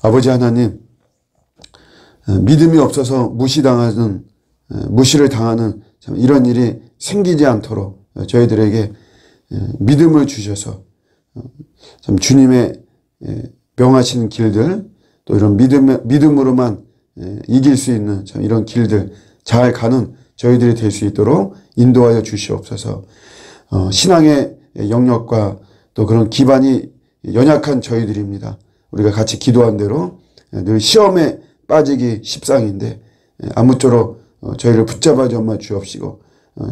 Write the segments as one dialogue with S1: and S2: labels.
S1: 아버지 하나님, 믿음이 없어서 무시를 당하는 이런 일이 생기지 않도록 저희들에게 믿음을 주셔서 참 주님의 명하시는 길들, 또 이런 믿음으로만 이길 수 있는 참 이런 길들 잘 가는 저희들이 될 수 있도록 인도하여 주시옵소서. 신앙의 영역과 또 그런 기반이 연약한 저희들입니다. 우리가 같이 기도한 대로 늘 시험에 빠지기 십상인데 아무쪼록 저희를 붙잡아 주옵시고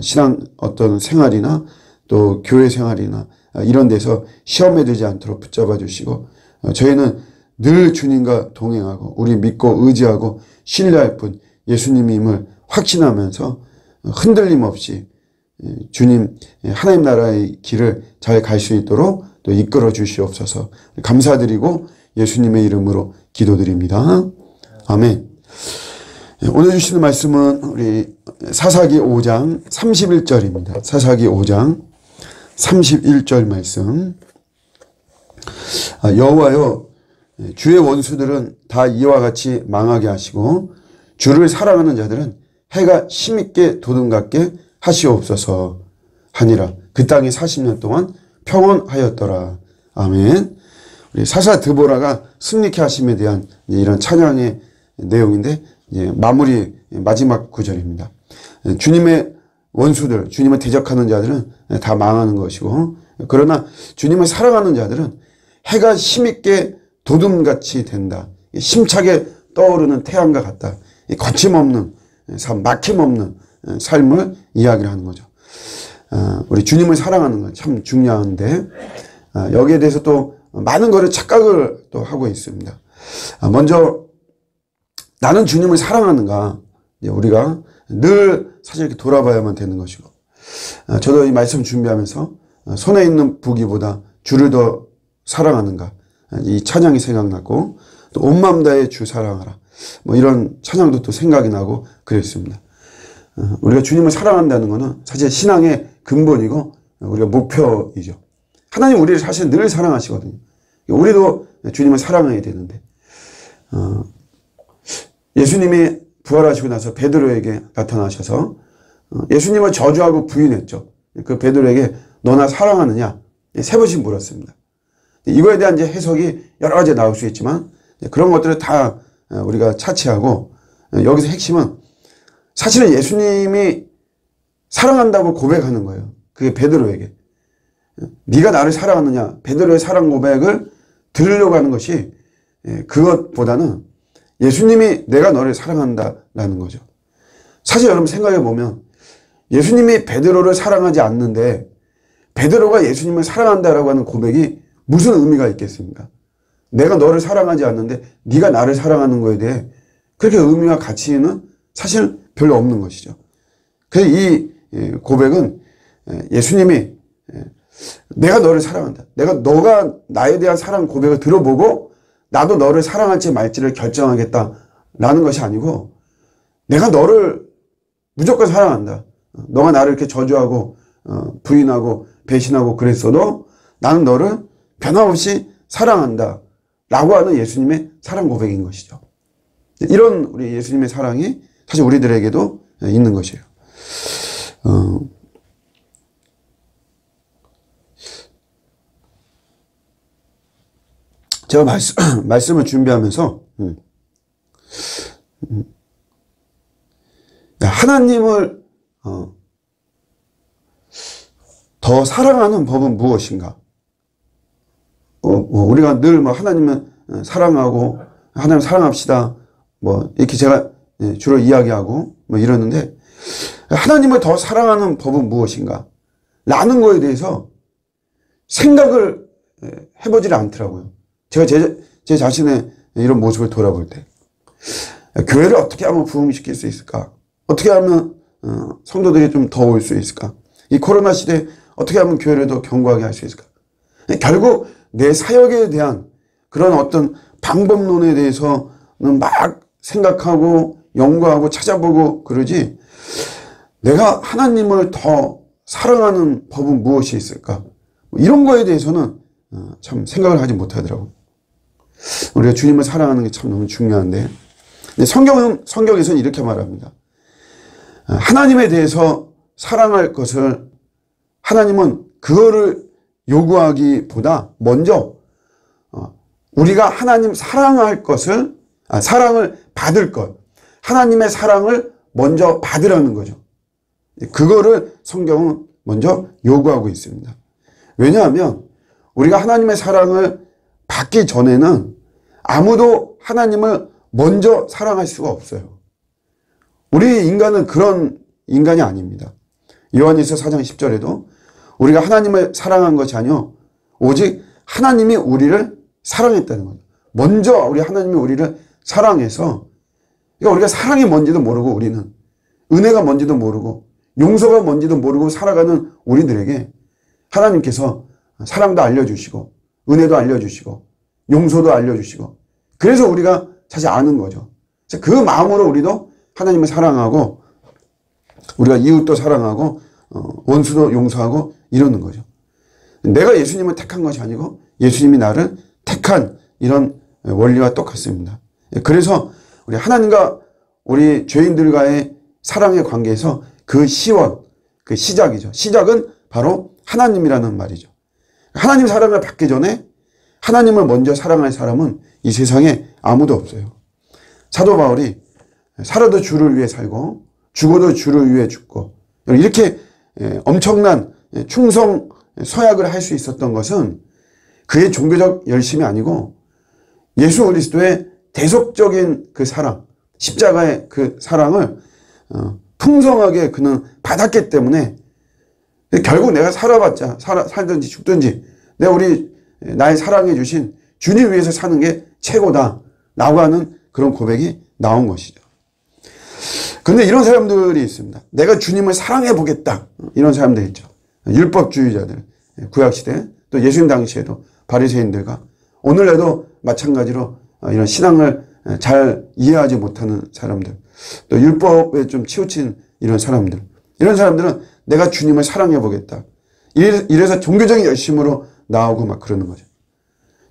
S1: 신앙 어떤 생활이나 또 교회 생활이나 이런 데서 시험에 들지 않도록 붙잡아 주시고 저희는 늘 주님과 동행하고 우리 믿고 의지하고 신뢰할 뿐 예수님임을 확신하면서 흔들림 없이 주님 하나님 나라의 길을 잘 갈 수 있도록 또 이끌어 주시옵소서. 감사드리고 예수님의 이름으로 기도드립니다. 아멘. 오늘 주시는 말씀은 우리 사사기 5장 31절입니다. 사사기 5장 31절 말씀. 여호와여, 주의 원수들은 다 이와 같이 망하게 하시고 주를 사랑하는 자들은 해가 힘있게 돋음같게 하시옵소서 하니라. 그 땅이 40년 동안 평온하였더라. 아멘. 우리 사사 드보라가 승리케 하심에 대한 이런 찬양의 내용인데 마무리 마지막 구절입니다. 주님의 원수들, 주님을 대적하는 자들은 다 망하는 것이고 그러나 주님을 사랑하는 자들은 해가 힘있게 돋음같이 된다. 힘차게 떠오르는 태양과 같다. 거침없는 삶, 막힘없는 삶을 이야기를 하는 거죠. 우리 주님을 사랑하는 건 참 중요한데 여기에 대해서 또 많은 거를 착각을 또 하고 있습니다. 먼저 나는 주님을 사랑하는가, 우리가 늘 사실 이렇게 돌아봐야만 되는 것이고 저도 이 말씀 준비하면서 손에 있는 부귀보다 주를 더 사랑하는가, 이 찬양이 생각났고 또 온 마음 다해 주 사랑하라, 뭐 이런 찬양도 또 생각이 나고 그랬습니다. 우리가 주님을 사랑한다는 것은 사실 신앙의 근본이고 우리가 목표이죠. 하나님 우리를 사실 늘 사랑하시거든요. 우리도 주님을 사랑해야 되는데 예수님이 부활하시고 나서 베드로에게 나타나셔서 예수님을 저주하고 부인했죠. 그 베드로에게 너나 사랑하느냐 3번씩 물었습니다. 이거에 대한 이제 해석이 여러 가지 나올 수 있지만 그런 것들을 다 우리가 차치하고 여기서 핵심은 사실은 예수님이 사랑한다고 고백하는 거예요. 그게 베드로에게. 네가 나를 사랑하느냐, 베드로의 사랑 고백을 들으려고 하는 것이 그것보다는 예수님이 내가 너를 사랑한다라는 거죠. 사실 여러분 생각해 보면 예수님이 베드로를 사랑하지 않는데 베드로가 예수님을 사랑한다라고 하는 고백이 무슨 의미가 있겠습니까? 내가 너를 사랑하지 않는데 네가 나를 사랑하는 거에 대해 그렇게 의미와 가치는 사실 별로 없는 것이죠. 그래서 이 고백은 예수님이 내가 너를 사랑한다. 너가 나에 대한 사랑 고백을 들어보고 나도 너를 사랑할지 말지를 결정하겠다라는 것이 아니고 내가 너를 무조건 사랑한다. 너가 나를 이렇게 저주하고 부인하고 배신하고 그랬어도 나는 너를 변함없이 사랑한다 라고 하는 예수님의 사랑 고백인 것이죠. 이런 우리 예수님의 사랑이 사실 우리들에게도 있는 것이에요. 제가 말씀을 준비하면서 하나님을 더 사랑하는 법은 무엇인가? 우리가 늘 하나님은 사랑하고 하나님 사랑합시다 이렇게 제가 주로 이야기하고 이러는데 하나님을 더 사랑하는 법은 무엇인가? 라는 거에 대해서 생각을 해보질 않더라고요. 제가 제 자신의 이런 모습을 돌아볼 때 교회를 어떻게 하면 부흥시킬 수 있을까? 어떻게 하면 성도들이 좀 더 올 수 있을까? 이 코로나 시대에 어떻게 하면 교회를 더 견고하게 할 수 있을까? 결국 내 사역에 대한 그런 어떤 방법론에 대해서는 막 생각하고 연구하고 찾아보고 그러지 내가 하나님을 더 사랑하는 법은 무엇이 있을까? 이런 거에 대해서는 참 생각을 하지 못하더라고요. 우리가 주님을 사랑하는 게 참 너무 중요한데, 근데 성경에서는 이렇게 말합니다. 하나님에 대해서 사랑할 것을 하나님은 그거를 요구하기보다 먼저 우리가 하나님 사랑할 것을, 사랑을 받을 것, 하나님의 사랑을 먼저 받으라는 거죠. 그거를 성경은 먼저 요구하고 있습니다. 왜냐하면 우리가 하나님의 사랑을 받기 전에는 아무도 하나님을 먼저 사랑할 수가 없어요. 우리 인간은 그런 인간이 아닙니다. 요한일서 4장 10절에도 우리가 하나님을 사랑한 것이 아니요 오직 하나님이 우리를 사랑했다는 거죠. 먼저 우리 하나님이 우리를 사랑해서, 그러니까 우리가 사랑이 뭔지도 모르고, 우리는 은혜가 뭔지도 모르고 용서가 뭔지도 모르고 살아가는 우리들에게 하나님께서 사랑도 알려주시고 은혜도 알려주시고 용서도 알려주시고, 그래서 우리가 사실 아는 거죠. 그 마음으로 우리도 하나님을 사랑하고 우리가 이웃도 사랑하고 원수도 용서하고 이러는 거죠. 내가 예수님을 택한 것이 아니고 예수님이 나를 택한 이런 원리와 똑같습니다. 그래서 우리 하나님과 우리 죄인들과의 사랑의 관계에서 그 시원, 그 시작이죠. 시작은 바로 하나님이라는 말이죠. 하나님 사랑을 받기 전에 하나님을 먼저 사랑할 사람은 이 세상에 아무도 없어요. 사도 바울이 살아도 주를 위해 살고 죽어도 주를 위해 죽고 이렇게 엄청난 충성 서약을 할 수 있었던 것은 그의 종교적 열심이 아니고 예수 그리스도의 대속적인 그 사랑, 십자가의 그 사랑을 풍성하게 그는 받았기 때문에, 결국 내가 살아봤자 살든지 죽든지 내가 나의 사랑해 주신 주님 위해서 사는 게 최고다 라고 하는 그런 고백이 나온 것이죠. 그런데 이런 사람들이 있습니다. 내가 주님을 사랑해 보겠다, 이런 사람들이 있죠. 율법주의자들, 구약시대 또 예수님 당시에도 바리새인들과 오늘날도 마찬가지로 이런 신앙을 잘 이해하지 못하는 사람들, 또 율법에 좀 치우친 이런 사람들, 이런 사람들은 내가 주님을 사랑해 보겠다, 이래서 종교적인 열심으로 나오고 막 그러는 거죠.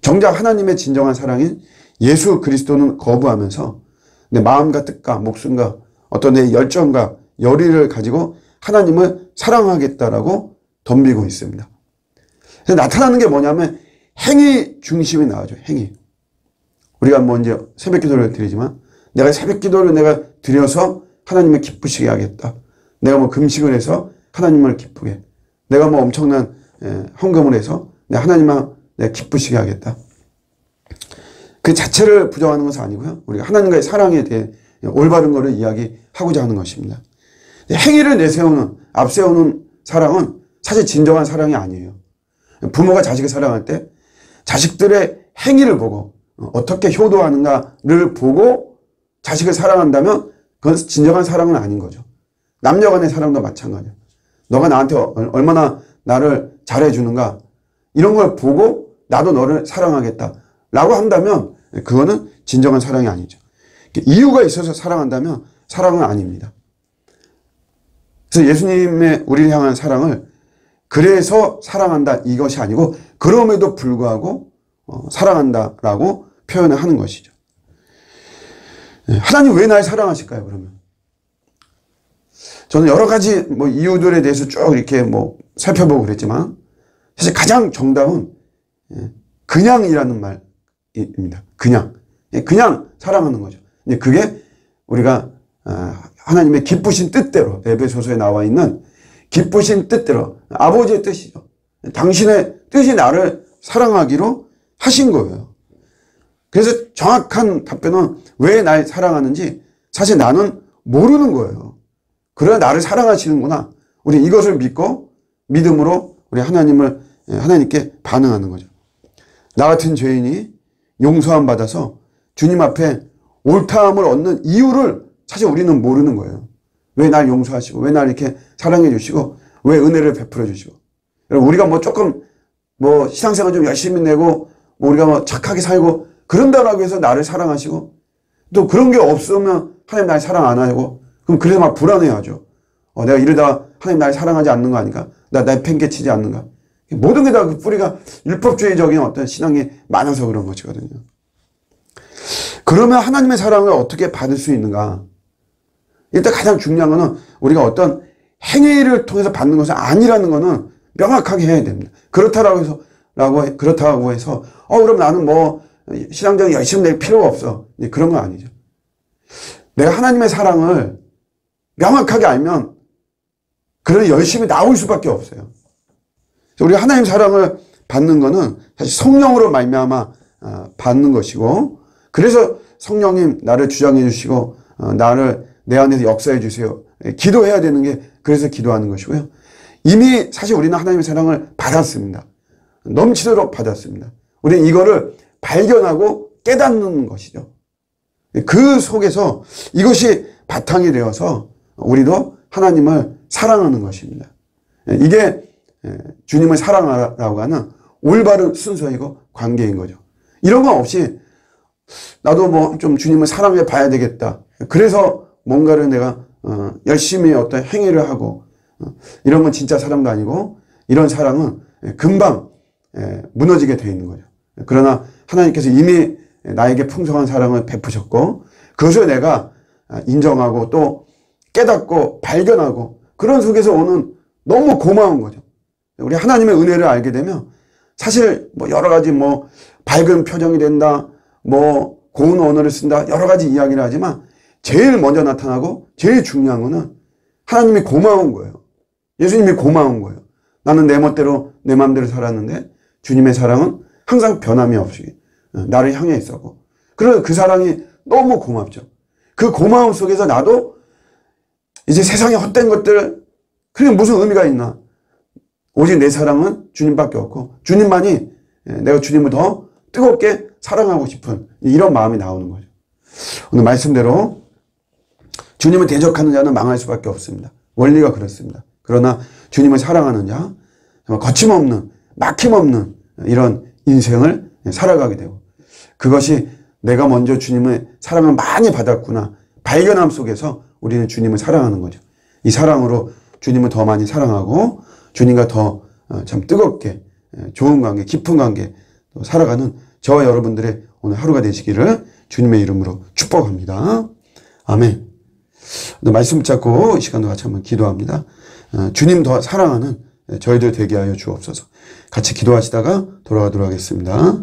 S1: 정작 하나님의 진정한 사랑인 예수 그리스도는 거부하면서 내 마음과 뜻과 목숨과 어떤 내 열정과 열의를 가지고 하나님을 사랑하겠다라고 덤비고 있습니다. 그래서 나타나는 게 뭐냐면 행위 중심이 나오죠. 행위. 우리가 뭐 이제 새벽 기도를 드리지만 내가 새벽 기도를 내가 드려서 하나님을 기쁘시게 하겠다. 내가 뭐 금식을 해서 하나님을 기쁘게. 내가 뭐 엄청난 헌금을 해서 하나님을 내가 기쁘시게 하겠다. 그 자체를 부정하는 것은 아니고요. 우리가 하나님과의 사랑에 대해 올바른 것을 이야기하고자 하는 것입니다. 행위를 내세우는, 앞세우는 사랑은 사실 진정한 사랑이 아니에요. 부모가 자식을 사랑할 때 자식들의 행위를 보고 어떻게 효도하는가를 보고 자식을 사랑한다면 그건 진정한 사랑은 아닌 거죠. 남녀 간의 사랑도 마찬가지예요. 너가 나한테 얼마나 나를 잘해주는가, 이런 걸 보고 나도 너를 사랑하겠다 라고 한다면 그거는 진정한 사랑이 아니죠. 이유가 있어서 사랑한다면 사랑은 아닙니다. 그래서 예수님의 우리를 향한 사랑을 그래서 사랑한다 이것이 아니고 그럼에도 불구하고 사랑한다라고 표현을 하는 것이죠. 하나님 왜 날 사랑하실까요, 그러면? 저는 여러 가지 뭐 이유들에 대해서 쭉 이렇게 뭐 살펴보고 그랬지만 사실 가장 정답은 그냥이라는 말입니다. 그냥 사랑하는 거죠. 그게 우리가 하나님의 기쁘신 뜻대로, 에베소서에 나와 있는 기쁘신 뜻대로, 아버지의 뜻이죠. 당신의 뜻이 나를 사랑하기로 하신 거예요. 그래서 정확한 답변은 왜 날 사랑하는지 사실 나는 모르는 거예요. 그러나 나를 사랑하시는구나. 우리 이것을 믿고 믿음으로 우리 하나님께 반응하는 거죠. 나 같은 죄인이 용서함 받아서 주님 앞에 옳다함을 얻는 이유를 사실 우리는 모르는 거예요. 왜 날 용서하시고, 왜 날 이렇게 사랑해 주시고, 왜 은혜를 베풀어 주시고. 여러분, 우리가 뭐 조금 뭐 신앙생활 좀 열심히 내고, 뭐 우리가 뭐 착하게 살고, 그런다라고 해서 나를 사랑하시고, 또 그런 게 없으면 하나님 날 사랑 안 하고, 그럼 그래서 막 불안해하죠. 내가 이러다 하나님 날 사랑하지 않는 거 아닌가? 날 팽개치지 않는가? 모든 게 다 그 뿌리가 율법주의적인 어떤 신앙이 많아서 그런 것이거든요. 그러면 하나님의 사랑을 어떻게 받을 수 있는가? 일단 가장 중요한 거는 우리가 어떤 행위를 통해서 받는 것은 아니라는 거는 명확하게 해야 됩니다. 그렇다고 해서 그럼 나는 뭐 신앙적으로 열심히 낼 필요가 없어. 그런 건 아니죠. 내가 하나님의 사랑을 명확하게 알면 그런 열심히 나올 수밖에 없어요. 우리가 하나님 사랑을 받는 거는 사실 성령으로 말미암아 받는 것이고, 그래서 성령님 나를 주장해 주시고 나를 내 안에서 역사해 주세요. 기도해야 되는 게 그래서 기도하는 것이고요. 이미 사실 우리는 하나님의 사랑을 받았습니다. 넘치도록 받았습니다. 우리는 이거를 발견하고 깨닫는 것이죠. 그 속에서 이것이 바탕이 되어서 우리도 하나님을 사랑하는 것입니다. 이게 주님을 사랑하라고 하는 올바른 순서이고 관계인 거죠. 이런 거 없이 나도 뭐 좀 주님을 사랑해 봐야 되겠다. 그래서 뭔가를 내가 열심히 어떤 행위를 하고 이런 건 진짜 사랑도 아니고, 이런 사랑은 금방 무너지게 되어 있는 거죠. 그러나 하나님께서 이미 나에게 풍성한 사랑을 베푸셨고, 그것을 내가 인정하고 또 깨닫고 발견하고, 그런 속에서 오는 너무 고마운 거죠. 우리 하나님의 은혜를 알게 되면 사실 뭐 여러 가지 뭐 밝은 표정이 된다, 뭐 고운 언어를 쓴다, 여러 가지 이야기를 하지만 제일 먼저 나타나고 제일 중요한 거는 하나님이 고마운 거예요. 예수님이 고마운 거예요. 나는 내 멋대로 내 마음대로 살았는데 주님의 사랑은 항상 변함이 없이 나를 향해 있었고, 그래서 그 사랑이 너무 고맙죠. 그 고마움 속에서 나도 이제 세상에 헛된 것들, 그게 무슨 의미가 있나? 오직 내 사랑은 주님밖에 없고, 주님만이 내가 주님을 더 뜨겁게 사랑하고 싶은 이런 마음이 나오는 거죠. 오늘 말씀대로 주님을 대적하는 자는 망할 수밖에 없습니다. 원리가 그렇습니다. 그러나 주님을 사랑하는 자, 거침없는, 막힘없는 이런 인생을 살아가게 되고, 그것이 내가 먼저 주님의 사랑을 많이 받았구나 발견함 속에서 우리는 주님을 사랑하는 거죠. 이 사랑으로 주님을 더 많이 사랑하고 주님과 더 참 뜨겁게 좋은 관계, 깊은 관계 살아가는 저와 여러분들의 오늘 하루가 되시기를 주님의 이름으로 축복합니다. 아멘. 말씀 붙잡고 이 시간도 같이 한번 기도합니다. 주님 더 사랑하는 저희들 되게 하여 주옵소서. 같이 기도하시다가 돌아가도록 하겠습니다.